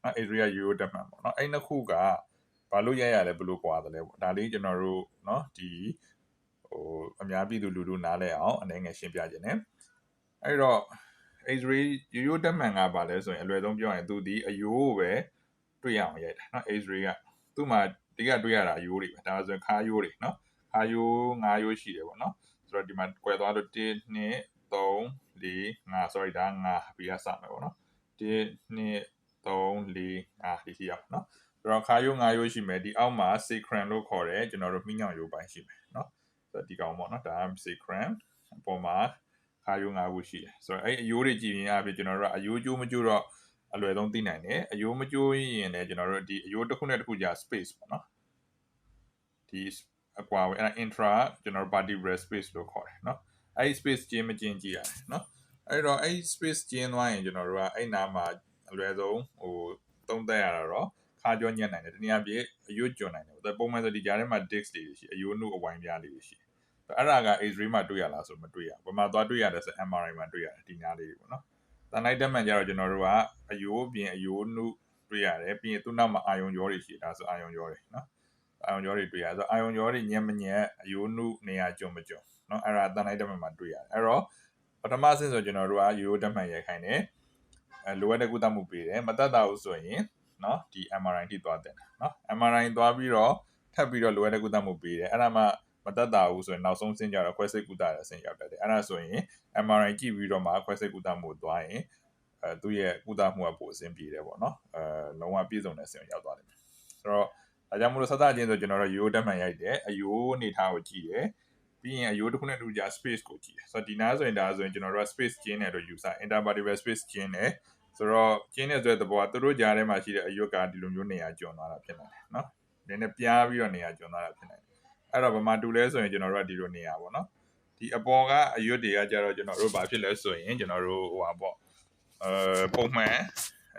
နော် X-ray ကရိုးရိုးတက်မှန်ပေါ့နော်အဲ့နှစ်ခုကဘာလို့ရိုက်ရလဲဘလို့ကွာတယ်လဲပေါ့ဒါလေးကျွန်တော်တို့နော်ဒီအများပြည်သူလူထုနားလဲအောင်အနေငယ်ရှင်းပြခြင်း ਨੇ အဲ့တော့ X-ray ရိုးရိုးတက်မှန်ကဘာလဲဆိုရင်အလွယ်ဆုံးပြောရင်သူဒီအယိုးကိုပဲတွေ့ရအောင်ရိုက်တာနော် X-ray ကသူ့မှာဒီကတွေ့ရတာအယိုးတွေပဲဒါဆိုရင်ခါယိုးတွေနော်ခါယိုး9ယိုးရှိတယ်ပေါ့နော်ဆိုတော့ဒီမှာကွယ်သွားလို့1 2 3 4 5 sorry ဒါ5ပြီးရစမယ်ပေါ့နော်1 2 3 4 5ဒီစီရောက်နော်ဆိုတော့ခါယိုး9ယိုးရှိမယ်ဒီအောက်မှာ sacrum လို့ခေါ်တယ်ကျွန်တော်တို့မိညောင်ယိုးပိုင်းရှိမယ်နော်ဆိုတော့ဒီကောင်ပေါ့နော်ဒါက sacrum အပေါ်မှာခါယိုး9ခုရှိတယ်ဆိုတော့အဲ့အယိုးတွေကြည့်ရင်အပြင်ကျွန်တော်တို့ကအယိုးကျိုးမကျိုးတော့အလွယ်ဆုံးသိနိုင်တယ်အယိုးမကျိုးရင်လည်းကျွန်တော်တို့ဒီအယိုးတစ်ခုနဲ့တစ်ခုကြာ space ပေါ့နော်ဒီအကွာပဲအဲ့ intra ကျွန်တော်တို့ vertebral space လို့ခေါ်တယ်နော်အဲ့ space ကျင်းမကျင်းကြည့်ရတယ်နော်အဲ့တော့အဲ့ space ကျင်းသွားရင်ကျွန်တော်တို့ကအဲ့နားမှာအလွယ်ဆုံးသုံးသပ်ရတာတော့ခါကြောညက်နိုင်တယ်တနည်းအားဖြင့်အယိုးကျွံနိုင်တယ်ပုံမှန်ဆိုဒီကြားထဲမှာ disc တွေရှိအယိုးနှုတ်အဝိုင်းပြားလေးတွေရှိအဲ့ဒါက X-ray မှာတွေ့ရလားဆိုမတွေ့ရဘူး။ဘာမှသွားတွေ့ရတယ်ဆို MRI မှာတွေ့ရတယ်ဒီနားလေးတွေပေါ့နော်။တန်လိုက်တက်မှန်ကြတော့ကျွန်တော်တို့ကအယိုးပြင်အယိုးနှုတ်တွေ့ရတယ်ပြီးရင်သူ့နောက်မှာအာယုံကြောတွေရှိဒါဆိုအာယုံကြောတွေနော်။အာယုံကြောတွေတွေ့ရဆိုအာယုံကြောတွေညက်မညက်အယိုးနှုတ်နေရာကျွံမကျွံနော်အဲ့ဒါတန်လိုက်တက်မှန်မှာတွေ့ရတယ်။အဲ့တော့ပထမဆင့်ဆိုကျွန်တော်တို့ကရိုးတက်မှန်ရိုက်ခိုင်းတယ်။လိုအပ်တဲ့ကုသမှုပေးတယ်မတတ်တာဘူးဆိုရင်နော်ဒီ MRI ထိသွားတယ်နော် MRI သွားပြီးတော့ထပ်ပြီးတော့လိုအပ်တဲ့ကုသမှုပေးတယ်အဲ့ဒါမှမတတ်တာဘူးဆိုရင်နောက်ဆုံးဆင့်ကြတော့ခွဲစိတ်ကုသတဲ့အဆင့်ရောက်တတ်တယ်အဲ့ဒါဆိုရင် MRI ကြည့်ပြီးတော့မှခွဲစိတ်ကုသမှုသွားရင်သူ့ရဲ့ကုသမှုကပိုအဆင်ပြေတယ်ပေါ့နော်လုံးဝပြည့်စုံတဲ့အဆင့်ရောက်သွားတယ်ဆိုတော့ဒါကြောင့်မို့လို့စသချင်းဆိုကျွန်တော်တို့ရိုးတက်မှန်ရိုက်တယ်အယိုးအနေထားကိုကြည့်တယ်ပြီးရင်အယိုးတစ်ခုနဲ့တစ်ခုကြား space ကိုကြည့်တယ်ဆိုတော့ဒီနားဆိုရင်ဒါဆိုရင်ကျွန်တော်တို့က space ကျင်းတယ်လို့ယူဆ intervertebral space ကျင်းတယ်ဆိုတော့ကျင်းတဲ့ဆိုတဲ့သဘောကသူတို့ကြားထဲမှာရှိတဲ့အယွတ်ကဒီလိုမျိုးနေရာကျွံသွားတာဖြစ်နေတယ်နော်နည်းနည်းပြားပြီးတော့နေရာကျွံသွားတာဖြစ်နေတယ်အဲ့တော့ဗမာတူလဲဆိုရင်ကျွန်တော်တို့ကဒီလိုနေရာပေါ့နော်ဒီအပေါ်ကအယွတ်တွေကကြတော့ကျွန်တော်တို့ဘာဖြစ်လဲဆိုရင်ကျွန်တော်တို့ဟိုပါပေါ့ပုံမှန်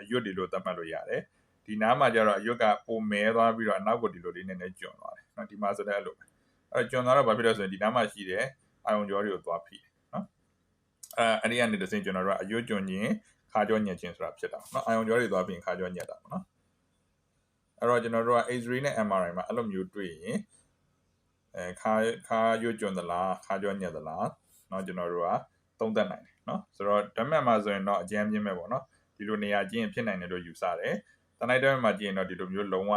အယွတ်တွေလို့သတ်မှတ်လို့ရတယ်ဒီနားမှာကျတော့အယွတ်ကပုံမဲသွားပြီးတော့အနောက်ကိုဒီလိုလေးနည်းနည်းကျွံသွားတယ်နော်ဒီမှာဆိုတဲ့အဲ့လိုအဲ့ကျွံသွားတော့ဘာဖြစ်လဲဆိုရင်ဒီနားမှာရှိတဲ့အာယုံကြောတွေကိုသွားဖိတယ်နော်အဲ့ဒီကနေတစ်စင်းကျွန်တော်တို့ကအယွတ်ကျွံခြင်းခါကြောညက်ခြင်းဆိုတာဖြစ်တာเนาะအာယုံကြောတွေသွားပြီးခါကြောညက်တာပေါ့နော်အဲ့တော့ကျွန်တော်တို့က X-ray နဲ့ MRI မှာအဲ့လိုမျိုးတွေ့ရင်ခါရွကျွံသလားခါကြောညက်သလားเนาะကျွန်တော်တို့ကသုံးသပ်နိုင်တယ်เนาะဆိုတော့ဓာတ်မှတ်မှာဆိုရင်တော့အကျဉ်းပြင်းပဲပေါ့နော်ဒီလိုနေရာကျင်းဖြစ်နိုင်တယ်လို့ယူဆတယ်တနိုက်ဓာတ်မှတ်မှာကျင်းတော့ဒီလိုမျိုးလုံးဝ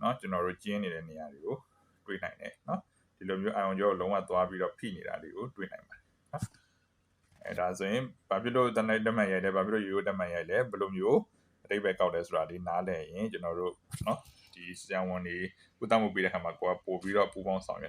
เนาะကျွန်တော်တို့ကျင်းနေတဲ့နေရာတွေကိုတွေ့နိုင်တယ်เนาะဒီလိုမျိုးအာယုံကြောကိုလုံးဝသွားပြီးတော့ဖိနေတာလေးကိုတွေ့နိုင်ပါတယ်เนาะအဲ့ဒါဆိုရင်ဘာဖြစ်လို့တနိုက်ဓာတ်မှတ်ရိုက်လဲဘာဖြစ်လို့ရိုးရိုးဓာတ်မှတ်ရိုက်လဲဘယ်လိုမျိုးအတိတ်ပဲကောက်တယ်ဆိုတာဒီနားလည်ရင်ကျွန်တော်တို့เนาะဒီဆရာဝန်တွေကုသမှုပေးတဲ့ခါမှာကိုကပို့ပြီးတော့ပူပေါင်းဆောင်ရွက်